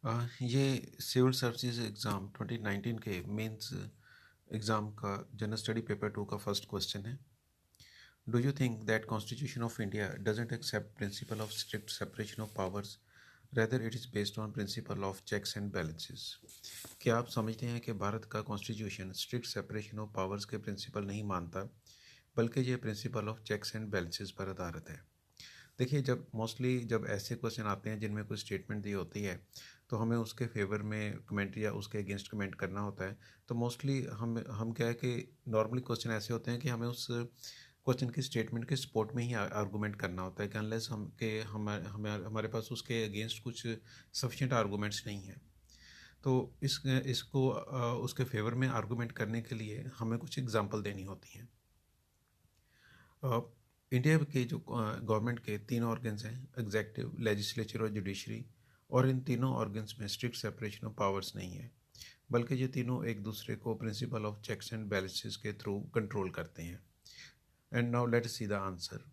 ये civil services exam 2019 के mains exam का जनरल स्टडी पेपर 2 का फर्स्ट क्वेश्चन है। Do you think that constitution of India doesn't accept principle of strict separation of powers, rather it is based on principle of checks and balances? क्या आप समझते हैं कि भारत का constitution strict separation of powers के principle नहीं मानता, बल्कि ये principle of checks and balances पर आधारित है? देखिए, जब ऐसे क्वेश्चन आते हैं जिनमें कोई स्टेटमेंट दी होती है, तो हमें उसके फेवर में कमेंट या उसके अगेंस्ट कमेंट करना होता है। तो मोस्टली हम क्या है कि नॉर्मली क्वेश्चन ऐसे होते हैं कि हमें उस क्वेश्चन की स्टेटमेंट के सपोर्ट में ही आर्गूमेंट करना होता है कि अनलेस हम के हमें हमारे पास उसके अगेंस्ट कुछ सफिशिएंट आर्गूमेंट्स नहीं हैं। तो इसको उसके फेवर में आर्गूमेंट करने के लिए हमें कुछ एग्जांपल देनी होती हैं। इंडिया के जो गवर्नमेंट के तीन ऑर्गन्स हैं, एग्जेक्टिव, लेजिस्लेचर और जुडिशरी, और इन तीनों ऑर्गन्स में स्ट्रिक्ट सेपरेशन ऑफ पावर्स नहीं है, बल्कि ये तीनों एक दूसरे को principle of checks and balances के थ्रू कंट्रोल करते हैं। And now let's see the answer.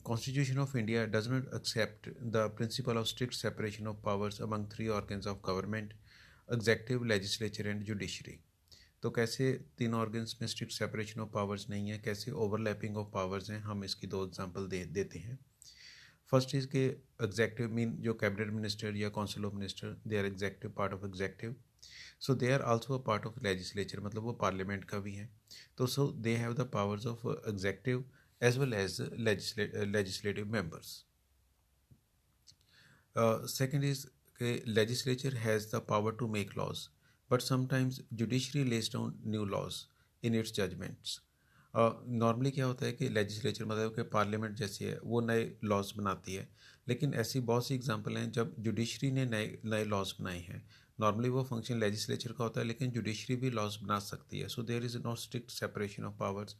Constitution of India does not accept the principle of strict separation of powers among three organs of government: executive, legislature and judiciary. तो कैसे तीन organs में strict separation of powers नहीं है, कैसे overlapping of powers हैं, हम इसकी दो एग्जांपल देते हैं। फर्स्ट इज के एग्जेक्टिव मीन जो कैबिनेट मिनिस्टर या council of minister, they are executive part of executive. So they are also a part of legislature, मतलब वो पार्लियामेंट का भी है। तो so they have the powers of executive as well as legislative members. Second is legislature has the power to make laws, but sometimes judiciary lays down new laws in its judgments. Normally क्या होता है कि legislature मतलब कि parliament जैसी है, वो नए लॉज बनाती है, लेकिन ऐसी बहुत सी एग्जांपल हैं जब जुडिशरी ने नए नए लॉज बनाए हैं। नॉर्मली वो फंक्शन लेजिस्लेचर का होता है, लेकिन जुडिशरी भी लॉज बना सकती है। So there is no strict separation of powers.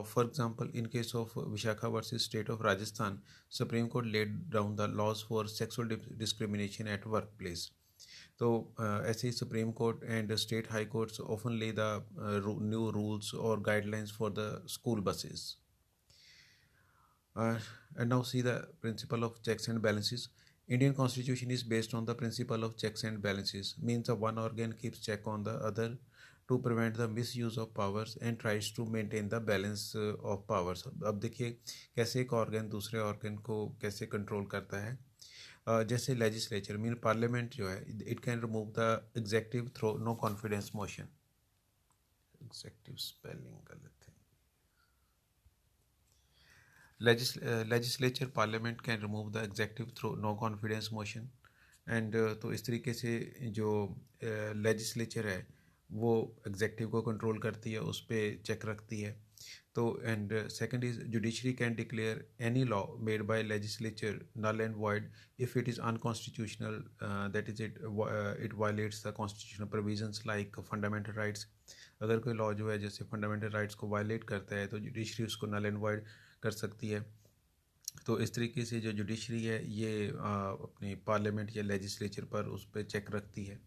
For example, in case of Vishakha versus State of Rajasthan, Supreme Court laid down the laws for sexual discrimination at workplace. तो ऐसे ही supreme court and state high courts often lay the new rules और guidelines for the school buses. And now see the principle of checks and balances. Indian constitution is based on the principle of checks and balances, means the one organ keeps check on the other to prevent the misuse of powers and tries to maintain the balance of powers. अब देखिए कैसे एक organ दूसरे organ को कैसे control करता है। जैसे लेजिस्लेचर मीन पार्लियामेंट जो है, it can remove the executive through no confidence motion. Executive spelling गलत है। legislature parliament can remove the executive through no confidence motion. And तो इस तरीके से जो लेजिस्लेचर है वो एग्जेक्टिव को कंट्रोल करती है, उस पर चेक रखती है। तो and second is judiciary can declare any law made by legislature null and void if it is unconstitutional, that is it violates the constitutional provisions like fundamental rights. अगर कोई लॉ जो है जैसे फंडामेंटल राइट्स को violet करता है तो judiciary उसको नल एंड वॉइड कर सकती है। तो इस तरीके से जो जुडिशरी है ये अपनी पार्लियामेंट या लेजिस्लेचर पर उस पर चेक रखती है।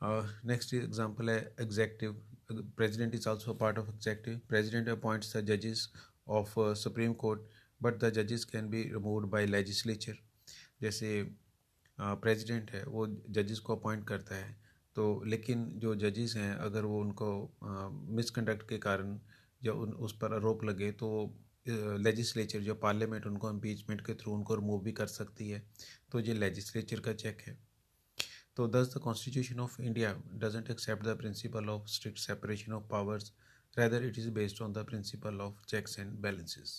नेक्स्ट एग्जांपल है executive. President is also part of executive. President appoints the जजेस of supreme court, but the जजेस can be removed by legislature. जैसे प्रेसिडेंट है वो जजेस को अपॉइंट करता है, तो लेकिन जो जजेस हैं अगर वो उनको मिसकंडक्ट के कारण या उस पर आरोप लगे तो लेजिस्लेचर जो पार्लियामेंट उनको इम्पीचमेंट के थ्रू उनको रिमूव भी कर सकती है। तो ये लेजिस्लेचर का चेक है। तो thus the Constitution of India doesn't accept the principle of strict separation of powers, rather it is based on the principle of checks and balances.